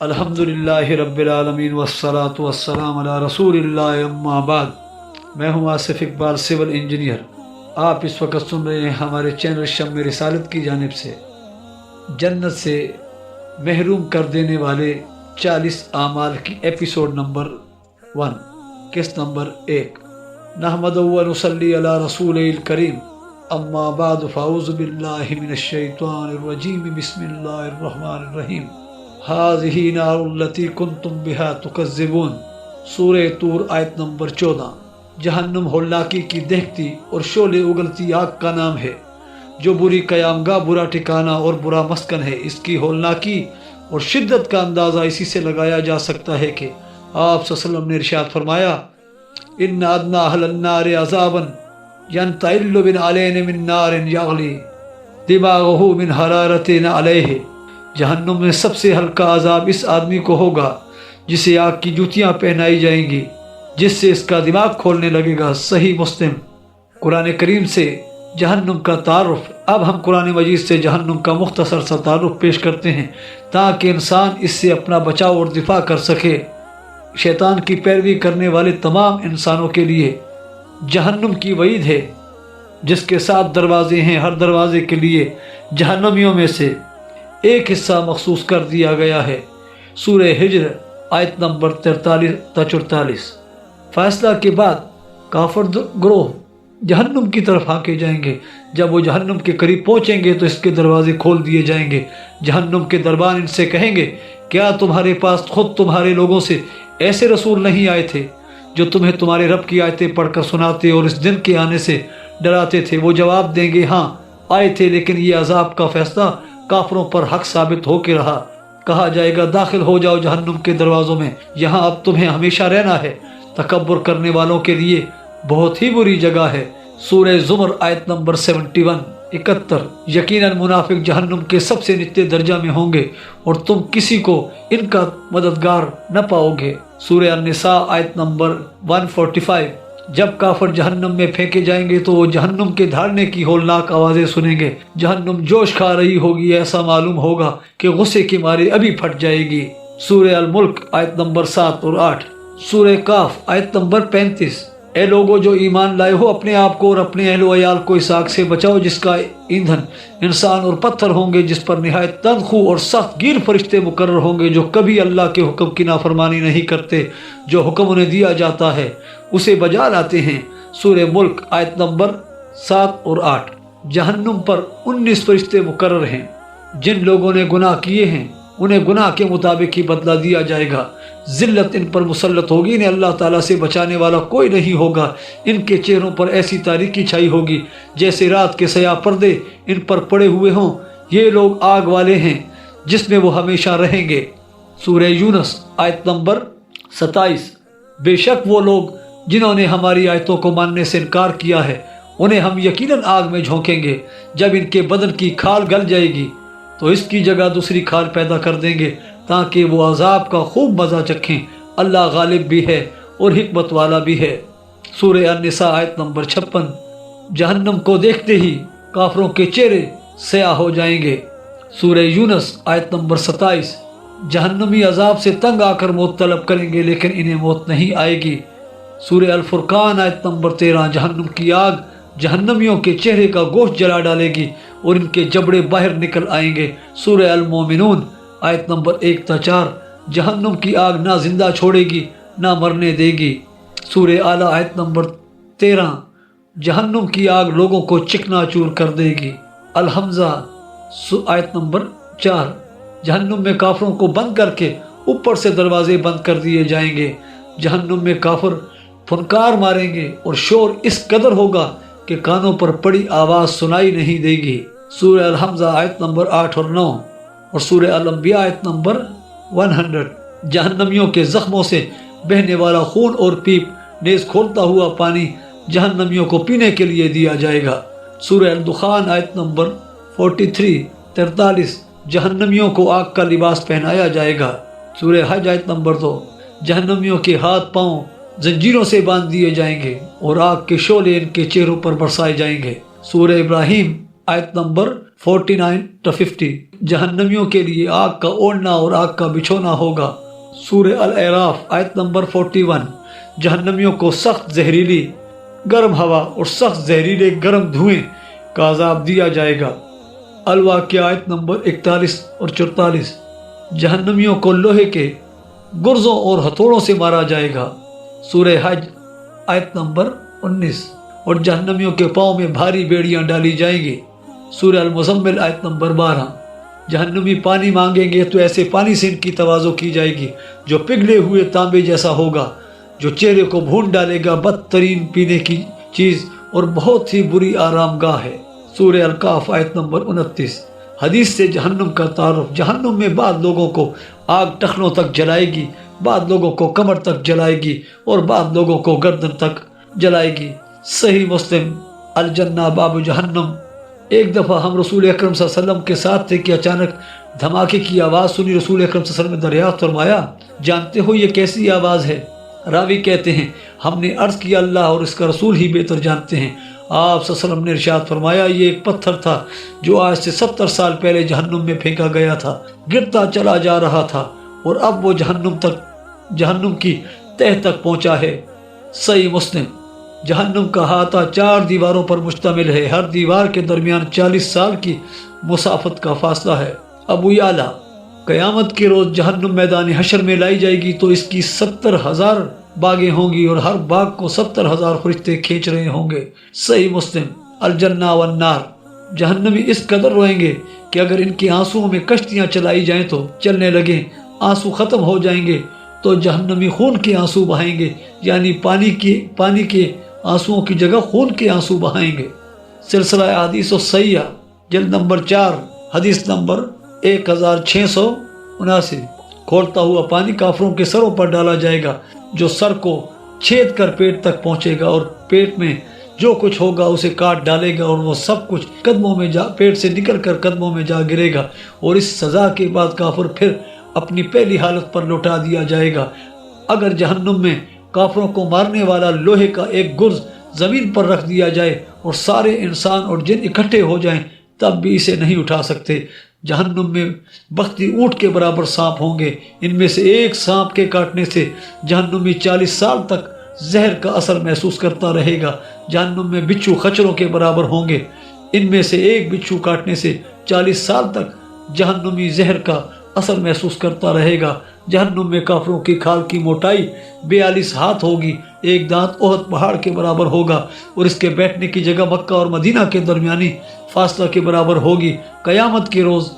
अल्हम्दुलिल्लाह रब्बिल आलमीन वस्सलातु वस्सलाम अला रसूलिल्लाह अम्मा बाद। मैं हूँ आसिफ इकबाल, सिविल इंजीनियर। आप इस वक्त सुन रहे हैं हमारे चैनल शम्मरिसालत की जानिब से जन्नत से महरूम कर देने वाले 40 आमाल की एपिसोड नंबर 1, किस्त नंबर 1। नहमदु व नुसल्ली अला रसूलिल करीम, अम्मा बाद फ़ाऊज़ु बिल्लाहि मिनश शैतानिर रजीम, बिस्मिल्लाहिर रहमानिर रहीम। हाज़िही नारुल्लती कुन्तुम बिहा तुकज़्ज़िबून। सूरह तूर आयत नंबर 14। जहन्नुम होल्लाकी की दहकती और शोले उगलती आग का नाम है, जो बुरी क़यामगाह, बुरा ठिकाना और बुरा मस्कन है। इसकी होल्लाकी और शिद्दत का अंदाज़ा इसी से लगाया जा सकता है कि आप सल्लल्लाहु अलैहि वसल्लम ने इरशाद फरमाया, इन्ना अदना अहलन नार अज़ाबन यंतइल्लु बिन अलैन मिन नारिन यगली दिमागहु मिन हरारतिन अलैहि। जहन्नुम में सबसे हल्का अजाब इस आदमी को होगा जिसे आग की जूतियाँ पहनाई जाएंगी, जिससे इसका दिमाग खोलने लगेगा। सही मुस्लिम। कुरान करीम से जहन्नुम का तारुफ। अब हम कुरान मजीद से जहन्नुम का मुख्तसर सा तारुफ पेश करते हैं ताकि इंसान इससे अपना बचाव और दिफा कर सके। शैतान की पैरवी करने वाले तमाम इंसानों के लिए जहन्नुम की वईद है, जिसके 7 दरवाजे हैं। हर दरवाजे के लिए जहन्नमियों में से एक हिस्सा मखसूस कर दिया गया है। सूरह हिज्र आयत नंबर 43-44। फैसला के बाद काफिर ग्रोह जहन्नुम की तरफ हाके जाएंगे। जब वो जहन्नुम के करीब पहुंचेंगे तो इसके दरवाजे खोल दिए जाएंगे। जहन्नुम के दरबान इनसे कहेंगे, क्या तुम्हारे पास खुद तुम्हारे लोगों से ऐसे रसूल नहीं आए थे जो तुम्हें तुम्हारे रब की आयतें पढ़कर सुनाते और इस दिन के आने से डराते थे? वो जवाब देंगे, हाँ आए थे, लेकिन ये अजाब का फैसला काफरों पर हक साबित हो के रहा। कहा जाएगा, दाखिल हो जाओ जहन्नुम के दरवाज़ों में, यहाँ अब तुम्हें हमेशा रहना है। तकब्बुर करने वालों के लिए बहुत ही बुरी जगह है। सूरह ज़ुमर आयत नंबर 71। यकीनन मुनाफिक जहन्नुम के सबसे निचले दर्जा में होंगे और तुम किसी को इनका मददगार न पाओगे। सूरह अन-निसा आयत नंबर 145। जब काफिर जहन्नुम में फेंके जाएंगे तो वो जहन्नुम के धाड़ने की होलनाक आवाज़ें सुनेंगे। जहन्नुम जोश खा रही होगी, ऐसा मालूम होगा कि गुस्से के मारे अभी फट जाएगी। सूरह अल-मुल्क आयत नंबर 7 और 8। सूरह काफ आयत नंबर 35। ए लोगो जो ईमान लाए हो, अपने आप को और अपने अहल वयाल को इस आग से बचाओ जिसका ईंधन इंसान और पत्थर होंगे, जिस पर निहायत तनखू और सख्त गिर फरिश्ते मुकर्रर होंगे, जो कभी अल्लाह के हुक्म की नाफरमानी नहीं करते। जो हुक्म उन्हें दिया जाता है उसे बजा लाते हैं। सूरह मुल्क आयत नंबर 7 और 8। जहन्नुम पर 19 फरिश्ते मुकर्रर हैं। जिन लोगों ने गुनाह किए हैं उन्हें गुनाह के मुताबिक ही बदला दिया जाएगा। जिल्लत इन पर मुसल्लत होगी, इन्हें अल्लाह ताला से बचाने वाला कोई नहीं होगा। इनके चेहरों पर ऐसी तारीकी छाई होगी जैसे रात के सया पर्दे इन पर पड़े हुए हों। ये लोग आग वाले हैं जिसमें वो हमेशा रहेंगे। सूरह यूनुस आयत नंबर 27। बेशक वो लोग जिन्होंने हमारी आयतों को मानने से इनकार किया है, उन्हें हम यकीनन आग में झोंकेंगे। जब इनके बदन की खाल गल जाएगी तो इसकी जगह दूसरी खाल पैदा कर देंगे ताकि वो अजाब का खूब मज़ा चखें। अल्लाह गालिब भी है और हिकमत वाला भी है। सूरह अन-निसा आयत नंबर 56। जहन्नुम को देखते ही काफरों के चेहरे स्याह हो जाएंगे। सूरह यूनुस आयत नंबर 27। जहन्नुमी अजाब से तंग आकर मौत तलब करेंगे, लेकिन इन्हें मौत नहीं आएगी। सूरह अल-फुरकान आयत नंबर 13। जहन्नुम की आग जहन्नमियों के चेहरे का गोश्त जला डालेगी और इनके जबड़े बाहर निकल आएंगे। सूरह अल-मोमिनून आयत नंबर 1-4। जहन्नुम की आग ना जिंदा छोड़ेगी ना मरने देगी। सूरह आला आयत नंबर 13। जहन्नुम की आग लोगों को चिकनाचूर कर देगी। अल-हमज़ा आयत नंबर 4। जहन्नुम में काफरों को बंद करके ऊपर से दरवाजे बंद कर दिए जाएंगे। जहन्नुम में काफिर फुनकार मारेंगे और शोर इस कदर होगा कि कानों पर पड़ी आवाज़ सुनाई नहीं देगी। सूरह अल-हमज़ा आयत नंबर 8 और 9 और सूरह अल-अंबिया आयत नंबर 100। जहन्नमियों के जख्मों से बहने वाला खून और पीप नेज़ खोलता हुआ पानी जहन्नमियों को पीने के लिए दिया जाएगा। सूरह अल-दुखान आयत नंबर 43-43। जहन्नमियों को आग का लिबास पहनाया जाएगा। सूरह हज आयत नंबर 2। जहन्नमियों के हाथ पांव जंजीरों से बांध दिए जाएंगे और आग के शोले इनके चेहरों पर बरसाए जाएंगे। सूरह इब्राहिम आयत नंबर 49 to 50। जहन्नमियों के लिए आग का ओढ़ना और आग का बिछोना होगा। सूरह अल-अराफ आयत नंबर 41। जहन्नमियों को सख्त जहरीली गर्म हवा और सख्त जहरीले गर्म धुएं का अजाब दिया जाएगा। अल-वाक़िया आयत नंबर 41 और 44। जहन्नमियों को लोहे के गुर्जों और हथौड़ों से मारा जाएगा। सूरह हज आयत नंबर 19। और जहन्नमियों के पाँव में भारी बेड़ियां डाली जाएंगी। सूरह अल-मुज़म्मिल आयत नंबर 12। जहन्नमी पानी मांगेंगे तो ऐसे पानी से इनकी तवाज़ो की जाएगी जो पिघले हुए तांबे जैसा होगा, जो चेहरे को भून डालेगा। बदतरीन पीने की चीज़ और बहुत ही बुरी आरामगाह है। सूरह अल-काफ आयत नंबर 29। हदीस से जहन्नम का तारुफ। जहन्नम में बाद लोगों को आग टखनों तक जलाएगी, बाद लोगों को कमर तक जलाएगी और बाद लोगों को गर्दन तक जलाएगी। सही मुस्लिम। अल जन्ना बाबु जहन्नम। एक दफ़ा हम रसूल अकरम सल्लल्लाहु अलैहि वसल्लम के साथ थे कि अचानक धमाके की आवाज़ सुनी। रसूल अकरम सल्लल्लाहु अलैहि वसल्लम ने दरियाफ्त फरमाया, जानते हो ये कैसी आवाज़ है? रावी कहते हैं, हमने अर्ज़ किया, अल्लाह और इसका रसूल ही बेहतर जानते हैं। आप सल्लल्लाहु अलैहि वसल्लम ने इरशाद फरमाया, ये एक पत्थर था जो आज से 70 साल पहले जहन्नुम में फेंका गया था, गिरता चला जा रहा था और अब वो जहन्नुम की तह तक पहुंचा है। सही मुस्लिम। जहन्नुम का अहाता 4 दीवारों पर मुश्तमिल है। हर दीवार के दरमियान 40 साल की मुसाफत का फासला है। अबू याला। क़यामत के रोज़ जहन्नुम मैदान हशर में लाई जाएगी तो इसकी 70,000 बागें होंगी और हर बाग को 70,000 फरिश्ते खींच रहे होंगे। सही मुस्लिम। अल जन्ना वन नार। जहन्नमी इस कदर रोएंगे कि अगर इनके आंसुओं में कश्तियाँ चलाई जाएं तो चलने लगें। आंसू ख़त्म हो जाएंगे तो जहन्नमी खून के आंसू बहाएंगे, यानी पानी के आंसुओं की जगह खून के आंसू बहाएंगे। सिलसिला हदीस सहीह जल्द नंबर 4 हदीस नंबर 1679। खोलता हुआ पानी काफरों के सरों पर डाला जाएगा, जो सर को छेद कर पेट तक पहुंचेगा और पेट में जो कुछ होगा उसे काट डालेगा और वो सब कुछ पेट से निकल कर कदमों में जा गिरेगा और इस सज़ा के बाद काफिर फिर अपनी पहली हालत पर लौटा दिया जाएगा। अगर जहन्नुम में काफिरों को मारने वाला लोहे का एक गुर्ज ज़मीन पर रख दिया जाए और सारे इंसान और जिन इकट्ठे हो जाएं, तब भी इसे नहीं उठा सकते। जहन्नुम में बख्ती ऊँट के बराबर सांप होंगे। इनमें से एक सांप के काटने से जहन्नुमी 40 साल तक जहर का असर महसूस करता रहेगा। जहन्नुम में बिच्छू खच्चरों के बराबर होंगे। इनमें से एक बिच्छू काटने से 40 साल तक जहन्नुमी जहर का असर महसूस करता रहेगा। जहन्नुम में काफरों की खाल की मोटाई 42 हाथ होगी। एक दांत ओहद पहाड़ के बराबर होगा और इसके बैठने की जगह मक्का और मदीना के दरमियानी फासला के बराबर होगी। क़यामत के रोज़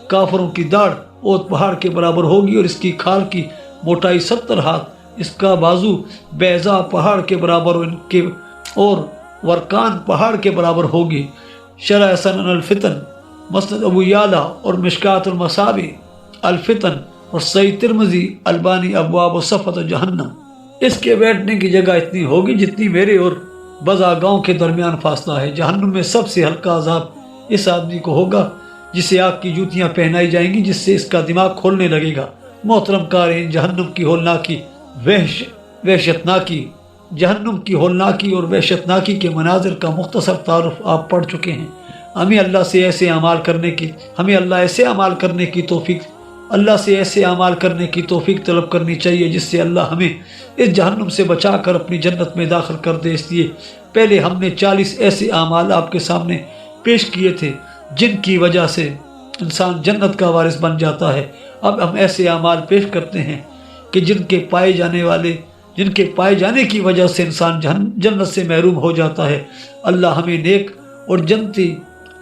काफरों की दाढ़ ओहद पहाड़ के बराबर होगी और इसकी खाल की मोटाई 70 हाथ। इसका बाजू बैज़ा पहाड़ के बराबर और वरकान पहाड़ के बराबर होगी। शरह सनन अल-फितन मसनद अबू याला और मिशकात अल-मसाबी अल-फितन और सही तिरमिज़ी अलबानी अब्वाब सफ़त जहन्नम। इसके बैठने की जगह इतनी होगी जितनी मेरे और बज़ा गाँव के दरमियान फासला है। जहन्नुम में सबसे हल्का अज़ाब इस आदमी को होगा जिसे आग की जूतियाँ पहनाई जाएंगी, जिससे इसका दिमाग खोलने लगेगा। मोहतरम क़ारीन, जहन्नुम की होलनाकी वहशतनाकी जहन्नुम की होलनाकी और वहशतनाकी के मनाजिर का मुख्तसर तारुफ आप पढ़ चुके हैं। हमें अल्लाह से ऐसे अमाल करने की तौफीक तलब करनी चाहिए जिससे अल्लाह हमें इस जहन्नुम से बचा कर अपनी जन्नत में दाखिल कर दे। इसलिए पहले हमने 40 ऐसे अमाल आपके सामने पेश किए थे जिनकी वजह से इंसान जन्नत का वारिस बन जाता है। अब हम ऐसे अमाल पेश करते हैं कि जिनके पाए जाने की वजह से इंसान जन्नत से महरूम हो जाता है। अल्लाह हमें नेक और जन्नती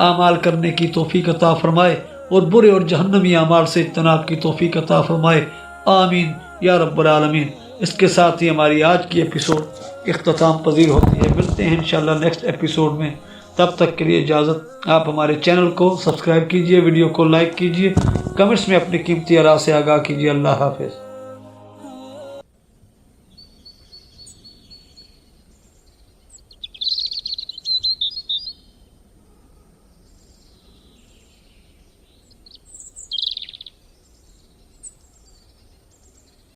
अमाल करने की तौफीक अता फरमाए और बुरे और जहन्नमी अमाल से इज्तनाब की तौफीक अता फरमाए। आमीन या रब्बल आलमीन। इसके साथ ही हमारी आज की एपिसोड इख्तिताम पजीर होती है। मिलते हैं इंशाअल्लाह नेक्स्ट एपिसोड में। तब तक के लिए इजाज़त। आप हमारे चैनल को सब्सक्राइब कीजिए, वीडियो को लाइक कीजिए, कमेंट्स में अपनी कीमती आरा से आगाह कीजिए। अल्लाह हाफ़िज़।